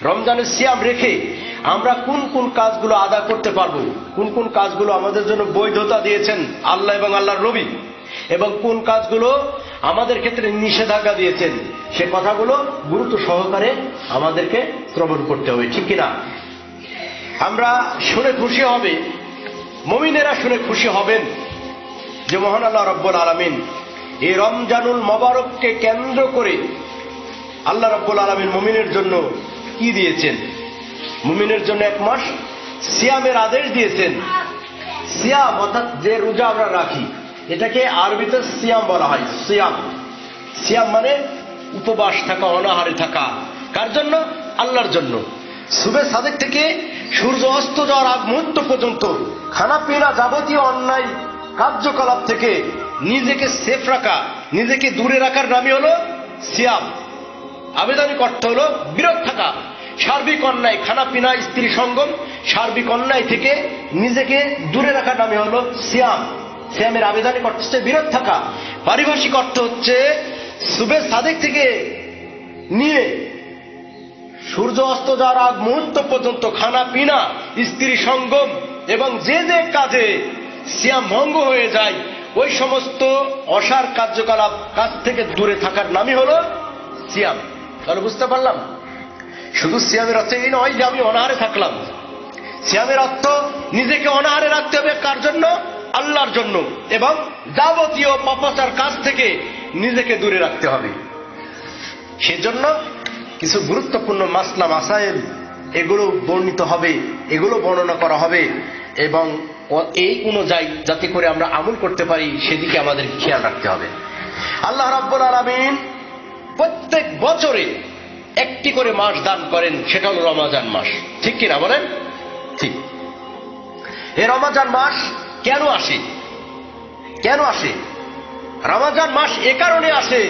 রমজানের সিয়াম রেখে আমরা কোন কোন কাজগুলো আদা করতে পারবো, কোন কোন কাজগুলো আমাদের জন্য বৈধতা দিয়েছেন আল্লাহ এবং আল্লাহর নবী, এবং কোন কাজগুলো আমাদের ক্ষেত্রে নিষেধাজ্ঞা দিয়েছেন, সে কথাগুলো গুরুত্ব সহকারে আমাদেরকে শ্রবণ করতে হবে, ঠিক কিনা? আমরা শুনে খুশি হবে, মুমিনেরা শুনে খুশি হবেন যে মহান আল্লাহ রাব্বুল আলামিন এই রমজানুল মোবারককে কেন্দ্র করে আল্লাহ রাব্বুল আলামিন মুমিনের জন্য কি দিয়েছেন। মুমিনের জন্য এক মাস সিয়ামের আদেশ দিয়েছেন। সিয়াম অর্থাৎ যে রোজা আমরা রাখি, এটাকে আরবিতে সিয়াম বলা হয়। সিয়াম, সিয়াম মানে উপবাস থাকা, অনাহারে থাকা। কার জন্য? আল্লাহর জন্য। সুবে সাদেক থেকে সূর্য অস্ত যাওয়ার আগ মুহূর্ত পর্যন্ত খানা পিনা যাবতীয় অন্যায় কার্যকলাপ থেকে নিজেকে সেফ রাখা, নিজেকে দূরে রাখার নামই হলো সিয়াম। আবেদনিক অর্থ হলো বিরত থাকা। সার্বিক অন্যায়, খানা পিনা, স্ত্রী সঙ্গম, সার্বিক অন্যায় থেকে নিজেকে দূরে রাখার নামে হলো সিয়াম। সিয়ামের আবেদনিক অর্থ হচ্ছে বিরত থাকা। পারিভাষিক অর্থ হচ্ছে সুবে সাদেক থেকে নিয়ে সূর্য অস্ত যাওয়ার আগ মুহূর্ত পর্যন্ত খানা পিনা, স্ত্রী সঙ্গম এবং যে যে কাজে সিয়াম ভঙ্গ হয়ে যায়, ওই সমস্ত অসার কার্যকলাপ কাজ থেকে দূরে থাকার নামই হলো সিয়াম। তাহলে বুঝতে পারলাম, শুধু সিয়ামের অর্থ এই নয় যে আমি অনাহারে থাকলাম। সিয়ামের অর্থ নিজেকে অনাহারে রাখতে হবে। কার জন্য? আল্লাহর জন্য। এবং যাবতীয় পাপাচার কাজ থেকে নিজেকে দূরে রাখতে হবে। সেজন্য কিছু গুরুত্বপূর্ণ মাসলা মাসাইল এগুলো বর্ণিত হবে, এগুলো বর্ণনা করা হবে, এবং এই অনুযায়ী যাতে করে আমরা আমল করতে পারি সেদিকে আমাদের খেয়াল রাখতে হবে। আল্লাহ রাব্বুল আলামিন প্রত্যেক বছরে একটি করে মাস দান করেন, সেটা হল রমজান মাস। ঠিক কিনা বলেন? ঠিক। এই রমজান মাস কেন আসে? কেন আসে? রমজান মাস এ কারণে আসে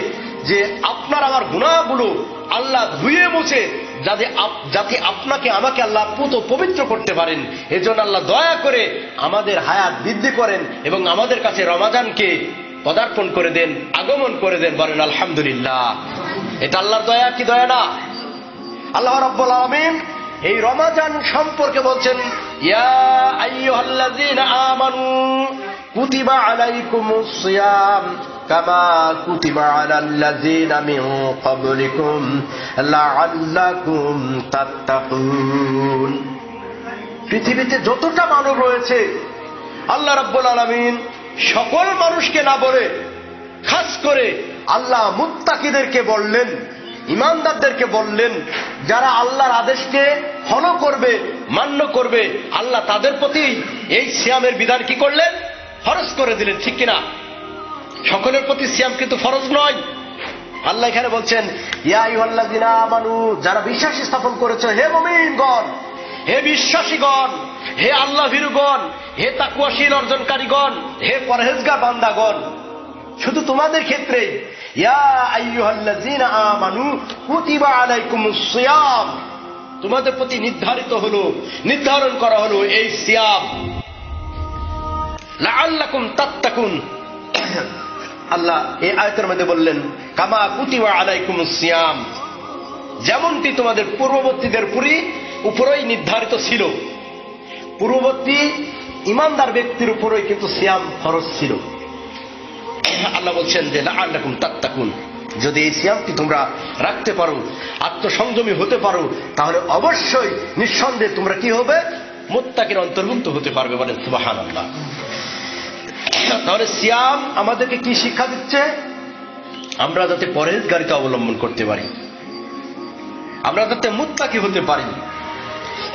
যে আপনার আমার গুনাহগুলো আল্লাহ ধুয়ে মুছে যাতে আপনাকে আমাকে আল্লাহ পুত পবিত্র করতে পারেন। এজন্য আল্লাহ দয়া করে আমাদের হায়াত বৃদ্ধি করেন এবং আমাদের কাছে রমজানকে পদার্পণ করে দেন, আগমন করে দেন। বলেন আলহামদুলিল্লাহ। এটা আল্লাহর দয়া কি দয়া না? আল্লাহ রাব্বুল আলামিন এই রমজান সম্পর্কে বলছেন, ইয়া আইয়ুহাল্লাযীনা আমানু কুতিবা আলাইকুমুস সিয়াম কামা কুতিবা আলাল্লাযীনা মিন ক্বাবলিকুম লাআল্লাকুম তাত্তাকুন। পৃথিবীতে যতটা মানব রয়েছে, আল্লাহ রাব্বুল আলামিন সকল মানুষকে না বলে খাস করে আল্লাহ মুত্তাকিদেরকে বললেন, ইমানদারদেরকে বললেন, যারা আল্লাহর আদেশকে ফলো করবে, মান্য করবে, আল্লাহ তাদের প্রতি এই সিয়ামের বিধান কি করলেন? ফরজ করে দিলেন। ঠিক কিনা? সকলের প্রতি সিয়াম কিন্তু ফরজ নয়। আল্লাহ এখানে বলছেন, ইয়া আইয়ুহাল্লাযীনা আমানু, যারা বিশ্বাস স্থাপন করেছে, হে মুমিনগণ, হে বিশ্বাসীগণ, হে আল্লাহ ভীরুগণ, হে তাকওয়াশীল অর্জনকারীগণ, হে পরহেজগার বান্দাগণ, শুধু তোমাদের ক্ষেত্রে ইয়া আইয়ুহাল্লাযীনা আমানু কুতিবা আলাইকুমুস সিয়াম, তোমাদের প্রতি নির্ধারণ করা হলো এই সিয়াম, লাআল্লাকুম তাত্তাকুন। আল্লাহ এই আয়াতের মধ্যে বললেন, কামা কুতিবা আলাইকুমুস সিয়াম, যেমনটি তোমাদের পূর্ববর্তীদের উপরই নির্ধারিত ছিল। পূর্ববর্তী ইমানদার ব্যক্তির উপরই কিন্তু সিয়াম ফরজ ছিল। আল্লাহ বলছেন যে লাআল্লাকুম তাত্তাকুন, যদি এই সিয়ামটি তোমরা রাখতে পারো, আত্মসংযমী হতে পারো, তাহলে অবশ্যই নিঃসন্দেহে তোমরা কি হবে? মুত্তাকির অন্তর্ভুক্ত হতে পারবে। বলেন সুবহানাল্লাহ। তাহলে সিয়াম আমাদেরকে কি শিক্ষা দিচ্ছে? আমরা যাতে পরহেজগারিতা অবলম্বন করতে পারি, আমরা যাতে মুত্তাকি হতে পারি।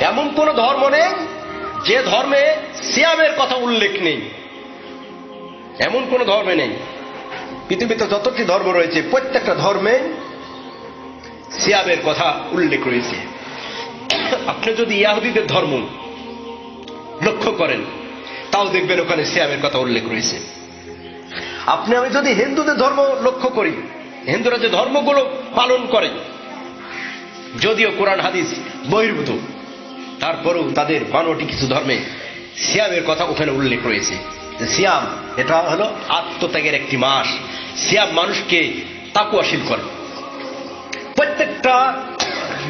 এমন কোন ধর্ম নেই যে ধর্মে সিয়ামের কথা উল্লেখ নেই। এমন কোন ধর্মে নেই। পৃথিবীতে যতটি ধর্ম রয়েছে প্রত্যেকটা ধর্মে সিয়ামের কথা উল্লেখ রয়েছে। আপনি যদি ইহুদিদের ধর্ম লক্ষ্য করেন তাও দেখবেন ওখানে সিয়ামের কথা উল্লেখ রয়েছে। আপনি আমি যদি হিন্দুদের ধর্ম লক্ষ্য করি, হিন্দুরা যে ধর্মগুলো পালন করে, যদিও কোরআন হাদিস বহির্ভূত, তারপরেও তাদের বানোয়াটি কিছু ধর্মে সিয়ামের কথা ওখানে উল্লেখ রয়েছে। সিয়াম এটা হলো আত্মত্যাগের একটি মাস। সিয়াম মানুষকে তাকওয়াশীল করে। প্রত্যেকটা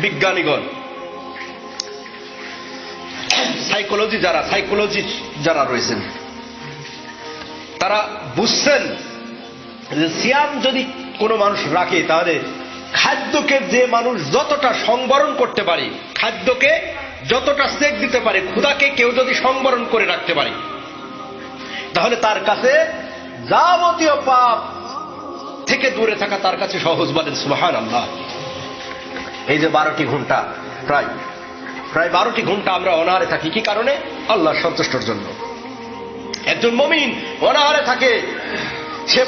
বিজ্ঞানীগণ, সাইকোলজি যারা রয়েছেন তারা বুঝছেন যে সিয়াম যদি কোনো মানুষ রাখে তাহলে খাদ্যকে যে মানুষ যতটা সংবরণ করতে পারে, খাদ্যকে যতটা সেক দিতে পারে, ক্ষুধাকে কেউ যদি সংবরণ করে রাখতে পারে তাহলে তার কাছে যাবতীয় পাপ থেকে দূরে থাকা তার কাছে সহজ। বলেন সুবহানাল্লাহ। এই যে 12টি ঘন্টা, প্রায় 12টি ঘন্টা আমরা অনাহারে থাকি, কি কারণে? আল্লাহর সন্তুষ্টর জন্য। একজন মুমিন অনাহারে থাকে, সে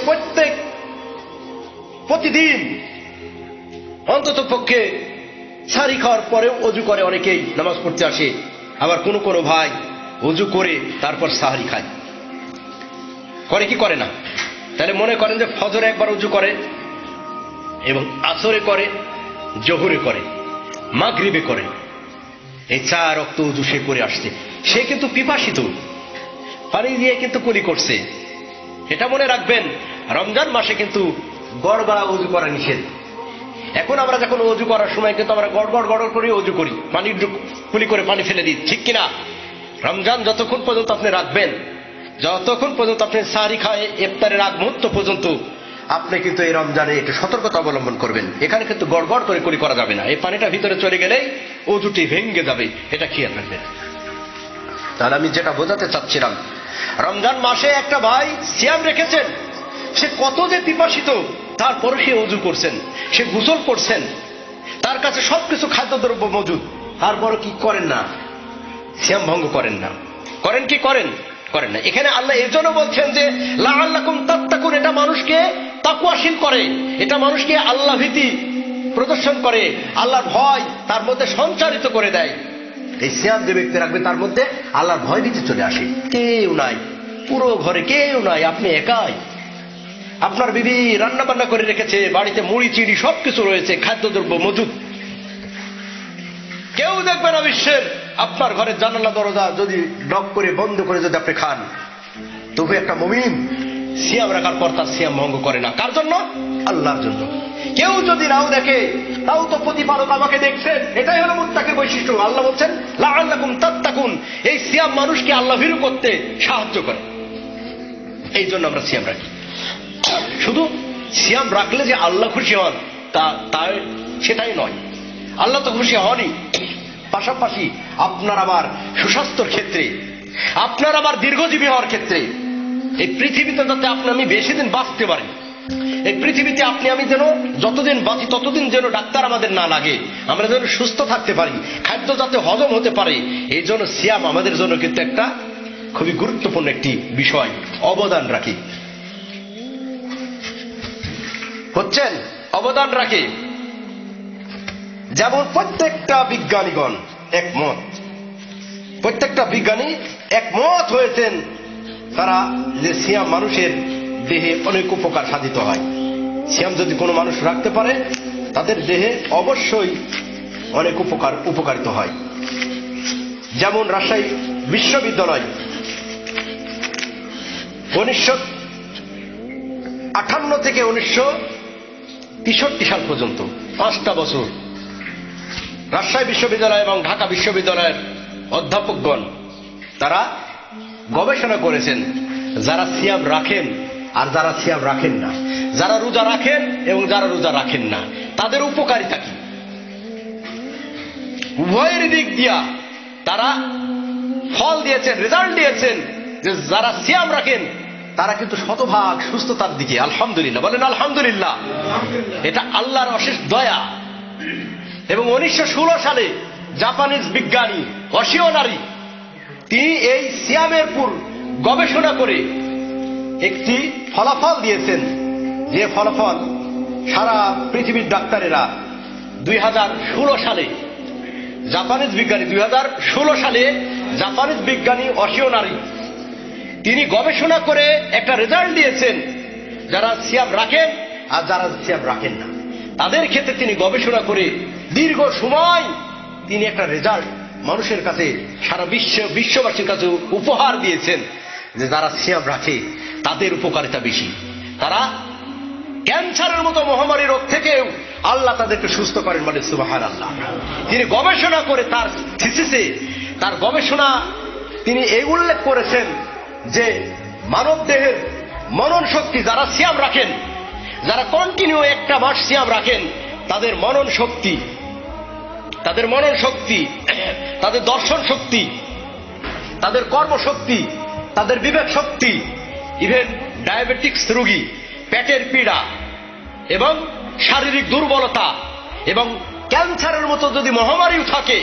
প্রতিদিন অন্তত পক্ষে সারি খাওয়ার পরেও অজু করে, অনেকেই নামাজ পড়তে আসে, আবার কোনো কোনো ভাই অজু করে তারপর সাহারি খায়। করে কি করে না? তাহলে মনে করেন যে ফজরে একবার অজু করে এবং আসরে করে, জোহরে করে, মাগরিবে করে, এই 4 ওয়াক্ত অজু সে করে আসছে। সে কিন্তু পিপাসিত, পানি দিয়ে কিন্তু কুলি করছে। এটা মনে রাখবেন, রমজান মাসে কিন্তু গড়গড়া অজু করা নিষেধ। এখন আমরা যখন অজু করার সময় কিন্তু আমরা গড় করে অজু করি, পানির কুলি করে পানি ফেলে দিই, ঠিক কিনা? রমজান যতক্ষণ পর্যন্ত আপনি রাখবেন, যতক্ষণ পর্যন্ত আপনি সাহরি খায় ইফতারের আগ মুহূর্ত পর্যন্ত আপনি কিন্তু এই রমজানে একটু সতর্কতা অবলম্বন করবেন। এখানে কিন্তু গড়গড় করে কুলি করা যাবে না। এই পানিটা ভিতরে চলে গেলেই অজুটি ভেঙে যাবে, এটা খেয়াল রাখবেন। তাহলে আমি যেটা বোঝাতে চাচ্ছিলাম, রমজান মাসে একটা ভাই সিয়াম রেখেছেন, সে কত যে পিপাসিত, তারপরও সে অজু করছেন, সে গোসল করছেন, তার কাছে সবকিছু খাদ্যদ্রব্য মজুদ, তারপরও কি করেন না? সিয়াম ভঙ্গ করেন না। করেন কি? করেন না। এখানে আল্লাহ এর জন্য বলছেন যে লাআল্লাকুম তাত্তাকুন, এটা মানুষকে তাকওয়াশীল করে, এটা মানুষকে আল্লাহ ভীতি প্রদর্শন করে, আল্লাহর ভয় তার মধ্যে সঞ্চারিত করে দেয়। এই সিয়াম যে ব্যক্তি রাখবে তার মধ্যে আল্লাহর ভয় ভীতি চলে আসে। কেউ নাই, পুরো ঘরে কেউ নাই, আপনি একাই। আপনার বিবি রান্না বান্না করে রেখেছে, বাড়িতে মুড়ি চিড়ি সবকিছু রয়েছে, খাদ্যদ্রব্য মজুদ, কেউ দেখবে না বিশ্বের। আপনার ঘরের জানালা দরজা যদি লক করে বন্ধ করে যদি আপনি খান, তবু একটা মুমিন সিয়াম রাখার পর তার সিয়াম ভঙ্গ করে না। কার জন্য? আল্লাহর জন্য। কেউ যদি নাও দেখে, তাও তো প্রতিপালক আমাকে দেখছেন। এটাই হলো মুত্তাকির বৈশিষ্ট্য। আল্লাহ বলছেন লাআল্লাকুম তাত্তাকুন, এই সিয়াম মানুষকে আল্লাহ ভীরু করতে সাহায্য করে। এই জন্য আমরা সিয়াম রাখি। শুধু সিয়াম রাখলে যে আল্লাহ খুশি হন তা সেটাই নয়। আল্লাহ তো খুশি হনই, পাশাপাশি আপনার আমার সুস্বাস্থ্যের ক্ষেত্রে, আপনার আমার দীর্ঘজীবী হওয়ার ক্ষেত্রে, এই পৃথিবীতে যাতে আপনি আমি বেশি দিন বাঁচতে পারি, এই পৃথিবীতে আপনি আমি যেন যতদিন বাঁচি ততদিন যেন ডাক্তার আমাদের না লাগে, আমরা যেন সুস্থ থাকতে পারি, খাদ্য যাতে হজম হতে পারে, এই জন্য সিয়াম আমাদের জন্য কিন্তু একটা খুবই গুরুত্বপূর্ণ একটি বিষয়, অবদান রাখি। হচ্ছেন অবদান রাখে। যেমন প্রত্যেকটা বিজ্ঞানী একমত হয়েছেন, তারা যে সিয়াম মানুষের দেহে অনেক উপকার সাধিত হয়। সিয়াম যদি কোনো মানুষ রাখতে পারে তাদের দেহে অবশ্যই অনেক উপকারিত হয়। যেমন রাজশাহী বিশ্ববিদ্যালয় 1958 থেকে 1963 সাল পর্যন্ত 5টা বছর রাজশাহী বিশ্ববিদ্যালয় এবং ঢাকা বিশ্ববিদ্যালয়ের অধ্যাপকগণ তারা গবেষণা করেছেন, যারা সিয়াম রাখেন আর যারা সিয়াম রাখেন না, যারা রোজা রাখেন এবং যারা রোজা রাখেন না, তাদের উপকারিতা কি, উভয়ের দিক দিয়া তারা ফল দিয়েছেন, রেজাল্ট দিয়েছেন যে যারা সিয়াম রাখেন তারা কিন্তু শতভাগ সুস্থতার দিকে। আলহামদুলিল্লাহ, বলেন আলহামদুলিল্লাহ। এটা আল্লাহর অশেষ দয়া। এবং 1916 সালে জাপানিজ বিজ্ঞানী অশিওনারি তিনি এই সিয়ামের উপর গবেষণা করে একটি ফলাফল দিয়েছেন, যে ফলাফল সারা পৃথিবীর ডাক্তারেরা 2016 সালে জাপানিজ বিজ্ঞানী অশিওনারি তিনি গবেষণা করে একটা রেজাল্ট দিয়েছেন, যারা সিয়াম রাখেন আর যারা সিয়াম রাখেন না তাদের ক্ষেত্রে তিনি গবেষণা করে দীর্ঘ সময় তিনি একটা রেজাল্ট মানুষের কাছে, সারা বিশ্ববাসীর কাছে উপহার দিয়েছেন যে যারা সিয়াম রাখে তাদের উপকারিতা বেশি। তারা ক্যান্সারের মতো মহামারী রোগ থেকেও আল্লাহ তাদেরকে সুস্থ করেন, মানে সুবহানাল্লাহ। তিনি গবেষণা করে তার থিসিসে তার গবেষণা তিনি এই উল্লেখ করেছেন যে মানব দেহের মনন শক্তি, যারা সিয়াম রাখেন, যারা কন্টিনিউ একটা মাস সিয়াম রাখেন, তাদের মনন শক্তি, তাদের দর্শন শক্তি, তাদের কর্মশক্তি, তাদের বিবেক শক্তি, ইভেন ডায়াবেটিক্স রোগী, পেটের পীড়া এবং শারীরিক দুর্বলতা এবং ক্যান্সারের মতো যদি মহামারীও থাকে,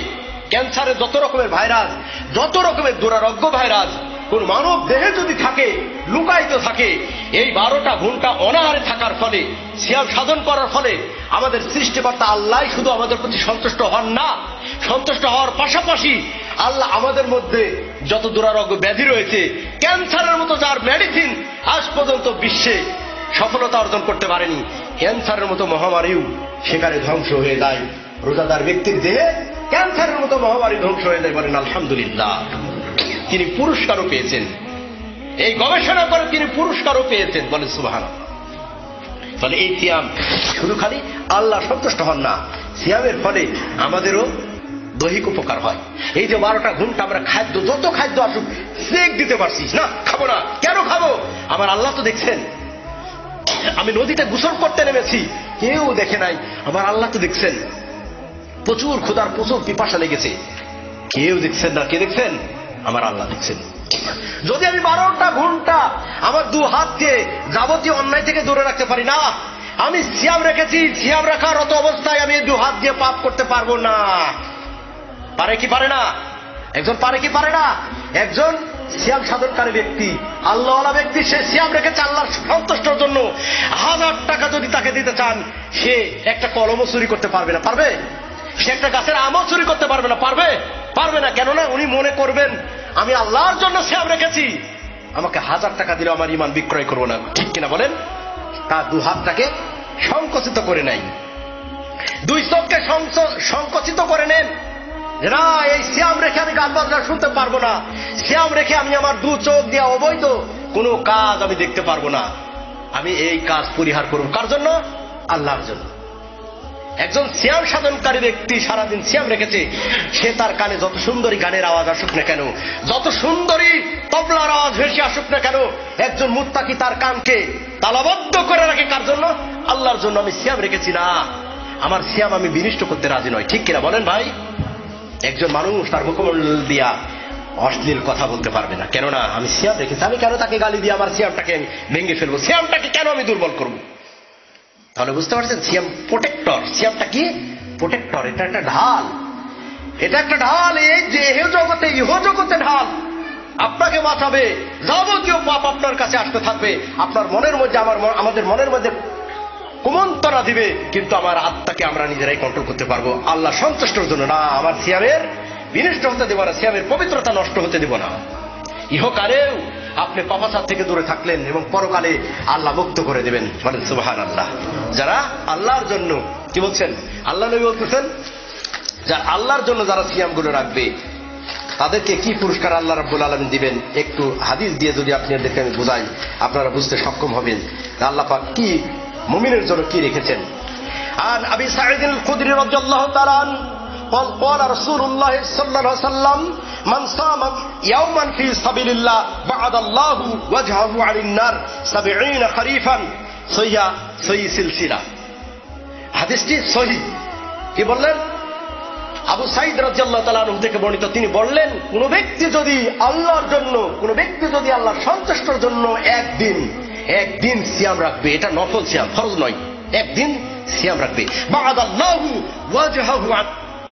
ক্যান্সারের যত রকমের ভাইরাস, যত রকমের দুরারোগ্য ভাইরাস কোন মানব দেহে যদি থাকে, লুকায়িত থাকে, এই 12টা ঘন্টা অনাহারে থাকার ফলে, সিয়াম সাধন করার ফলে আমাদের সৃষ্টিকর্তা আল্লাহ শুধু আমাদের প্রতি সন্তুষ্ট হন না, সন্তুষ্ট হওয়ার পাশাপাশি আল্লাহ আমাদের মধ্যে যত দুরারোগ্য ব্যাধি রয়েছে, ক্যান্সারের মতো যার মেডিসিন আজ পর্যন্ত বিশ্বে সফলতা অর্জন করতে পারেনি, ক্যান্সারের মতো মহামারীও সেখানে ধ্বংস হয়ে যায়। রোজাদার ব্যক্তির দেহে ক্যান্সারের মতো মহামারী ধ্বংস হয়ে যায়, বলেন আলহামদুলিল্লাহ। তিনি পুরস্কারও পেয়েছেন, এই গবেষণা করে তিনি পুরস্কারও পেয়েছেন, বলেন সুবহানাল্লাহ। ফলে এই সিয়াম শুধু খালি আল্লাহ সন্তুষ্ট হন না, সিয়ামের ফলে আমাদেরও দৈহিক উপকার হয়। এই যে 12টা ঘন্টা আমরা খাদ্য, যত খাদ্য আসুক চেক দিতে পারছি না, খাবো না, কেন খাবো? আমার আল্লাহ তো দেখছেন। আমি নদীতে গোসল করতে নেমেছি, কেউ দেখে নাই, আমার আল্লাহ তো দেখছেন। প্রচুর ক্ষুধার, প্রচুর পিপাসা লেগেছে, কেউ দেখছেন না, কে দেখছেন? আমার আল্লাহ দেখছেন। যদি আমি 12টা ঘন্টা আমার 2 হাতকে যাবতীয় অন্যায় থেকে দূরে রাখতে পারি না, আমি সিয়াম রেখেছি, সিয়াম রাখার অত অবস্থায় আমি 2 হাত দিয়ে পাপ করতে পারবো না। পারে কি পারে না? একজন পারে কি পারে না? একজন সিয়াম সাধনকারী ব্যক্তি, আল্লাহওয়ালা ব্যক্তি, সে সিয়াম রেখেছে আল্লাহর সন্তুষ্টের জন্য। 1000 টাকা যদি তাকে দিতে চান, সে একটা কলমও চুরি করতে পারবে না। পারবে? সে একটা গাছের আমও চুরি করতে পারবে না। পারবে? পারবে না। কেননা উনি মনে করবেন আমি আল্লাহর জন্য সিয়াম রেখেছি, আমাকে 1000 টাকা দিলে আমার ইমান বিক্রয় করবো না। ঠিক কিনা বলেন? তার 2 হাতটাকে সংকুচিত করে নেয়, 2 চোখকে সংকুচিত করে নেন। না, এই সিয়াম রেখে আমি গান বাজনা শুনতে পারবো না, সিয়াম রেখে আমি আমার 2 চোখ দিয়ে অবৈধ কোনো কাজ আমি দেখতে পারবো না। আমি এই কাজ পরিহার করব। কার জন্য? আল্লাহর জন্য। একজন সিয়াম সাধনকারী ব্যক্তি সারাদিন সিয়াম রেখেছে, সে তার কানে যত সুন্দরী গানের আওয়াজ আসুক না কেন, যত সুন্দরী তবলার আওয়াজ ভেসে আসুক না কেন, একজন মুত্তাকি তার কানকে তালাবদ্ধ করে রাখে। কার জন্য? আল্লাহর জন্য। আমি সিয়াম রেখেছি না, আমার সিয়াম আমি বিনষ্ট করতে রাজি নয়। ঠিক কিনা বলেন ভাই? একজন মানুষ তার মুখমণ্ডল দিয়া অশ্লীল কথা বলতে পারবে না, কেননা আমি সিয়াম রেখেছি। আমি কেন তাকে গালি দিয়ে আমার সিয়ামটাকে আমি ভেঙে ফেলবো? সিয়ামটাকে কেন আমি দুর্বল করবো? তাহলে বুঝতে পারছেন, সিয়াম প্রোটেক্টর। সিয়ামটা কি? প্রোটেক্টর। এটা একটা ঢাল, এটা একটা ঢাল। এই যে ইহ জগতে ঢাল আপনাকে বাঁচাবে। যাবতীয় পাপ আপনার কাছে আসতে থাকবে, আপনার মনের মধ্যে, আমাদের মনের মধ্যে কুমন্ত্রণা দিবে, কিন্তু আমার আত্মাকে আমরা নিজেরাই কন্ট্রোল করতে পারবো আল্লাহ সন্তুষ্টের জন্য। না, আমার সিয়ামের বিনষ্ট হতে দেব না, সিয়ামের পবিত্রতা নষ্ট হতে দেব না। ইহকালেও আপনি পাপাচার থেকে দূরে থাকলেন এবং পরকালে আল্লাহ মুক্ত করে দেবেন। বলেন সুবহানাল্লাহ। যারা আল্লাহর জন্য, কি বলছেন? আল্লাহ নবী বলতেছেন, যারা আল্লাহর জন্য যারা সিয়ামগুলো রাখবে তাদেরকে কি পুরস্কার আল্লাহ রাব্বুল আলামিন দিবেন, একটু হাদিস দিয়ে যদি আপনাদেরকে আমি বোঝাই, আপনারা বুঝতে সক্ষম হবেন আল্লাহ পাক কি মুমিনের জন্য কি রেখেছেন। আর আবি সাঈদ আল-খুদরি রাদিয়াল্লাহু তাআলা আনহু قال قال رسول الله صلى الله عليه وسلم من صام يوما في سبيل الله بعد الله وجهه عن النار 70 خريفا সহিহ সিলসিলা। হাদিসটি সহিহ। কি বললেন? আবু সাঈদ রাদিয়াল্লাহু তাআলা আনহু থেকে বর্ণিত, তিনি বললেন, কোন ব্যক্তি যদি আল্লাহর জন্য, কোন ব্যক্তি যদি আল্লাহর সন্তুষ্টির জন্য একদিন সিয়াম রাখবে, এটা নফল সিয়াম, ফরজ নয়, একদিন সিয়াম রাখবে, বা'দাল্লাহু ওয়াজহাহু